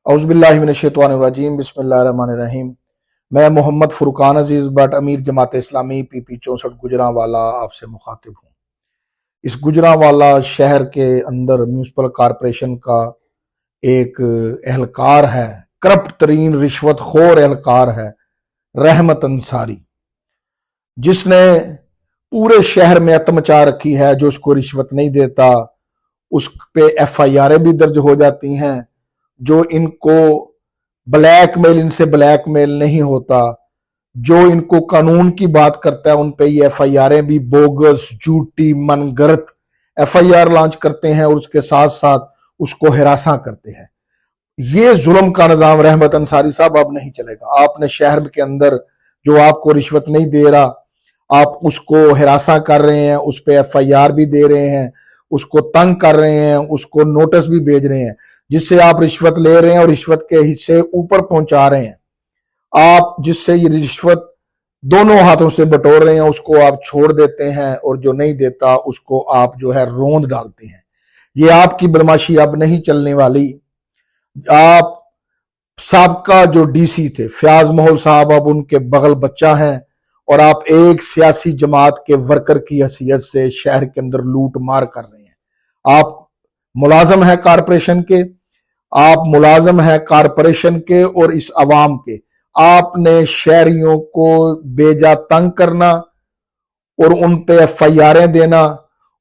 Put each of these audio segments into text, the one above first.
اعوذ باللہ من الشیطان الرجیم، بسم اللہ الرحمن الرحیم۔ میں محمد فرقان عزیز but Amir Jamaat Islami PP 64 Gujranwala آپ سے مخاطب ہوں۔ اس گجرانوالا شہر کے اندر میونسپل کارپوریشن کا ایک اہلکار ہے، کرپٹ ترین رشوت خور اہلکار ہے، رحمت انصاری، جس نے پورے شہر میں اتم مچا رکھی ہے۔ جو اس کو رشوت نہیں دیتا اس پہ FIR بھی درج ہو جاتی ہیں، جو ان کو بلیک میل، ان سے بلیک میل نہیں ہوتا، جو ان کو قانون کی بات کرتا ہے ان پہ یہ FIR بھی بوگس، جھوٹی، من گھڑت FIR لانچ کرتے ہیں اور اس کے ساتھ ساتھ اس کو ہراساں کرتے ہیں۔ یہ ظلم کا نظام رحمت انصاری صاحب اب نہیں چلے گا۔ آپ نے شہر کے اندر جو آپ کو رشوت نہیں دے رہا، آپ اس کو ہراساں کر رہے ہیں، اس پہ FIR بھی دے رہے ہیں، اس کو تنگ کر رہے ہیں، اس کو نوٹس بھی بھیج رہے ہیں، جس سے آپ رشوت لے رہے ہیں اور رشوت کے حصے اوپر پہنچا رہے ہیں۔ آپ جس سے یہ رشوت دونوں ہاتھوں سے بٹور رہے ہیں، اس کو آپ چھوڑ دیتے ہیں، اور جو نہیں دیتا اس کو آپ جو ہے روند ڈالتے ہیں۔ یہ آپ کی بدماشی اب نہیں چلنے والی۔ آپ سابقہ جو DC تھے فیاض محل صاحب اب ان کے بغل بچہ ہیں، اور آپ ایک سیاسی جماعت کے ورکر کی حیثیت سے شہر کے اندر لوٹ مار کر رہے ہیں۔ آپ ملازم ہیں کارپوریشن کے، آپ ملازم ہیں کارپوریشن کے اور اس عوام کے۔ آپ نے شہریوں کو بیجا تنگ کرنا اور ان پہ FIR دینا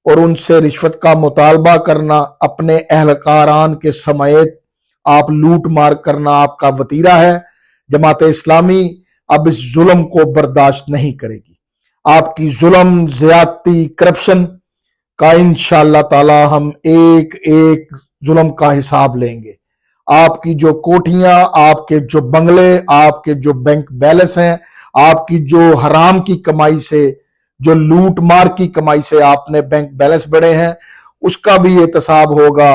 اور ان سے رشوت کا مطالبہ کرنا، اپنے اہلکاران کے سمیت آپ لوٹ مار کرنا آپ کا وتیرہ ہے۔ جماعت اسلامی اب اس ظلم کو برداشت نہیں کرے گی۔ آپ کی ظلم، زیادتی، کرپشن کا انشاءاللہ تعالی ہم ایک ایک ظلم کا حساب لیں گے۔ آپ کی جو کوٹھیاں، آپ کے جو بنگلے، آپ کے جو بینک بیلنس ہیں، آپ کی جو حرام کی کمائی سے، جو لوٹ مار کی کمائی سے آپ نے بینک بیلنس بڑھے ہیں، اس کا بھی احتساب ہوگا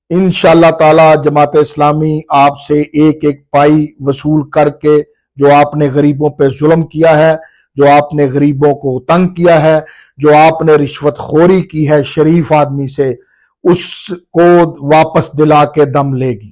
انشاءاللہ تعالی۔ جماعت اسلامی آپ سے ایک ایک پائی وصول کر کے، جو آپ نے غریبوں پہ ظلم کیا ہے، جو آپ نے غریبوں کو تنگ کیا ہے، جو آپ نے رشوت خوری کی ہے شریف آدمی سے، اس کو واپس دلا کے دم لے گی۔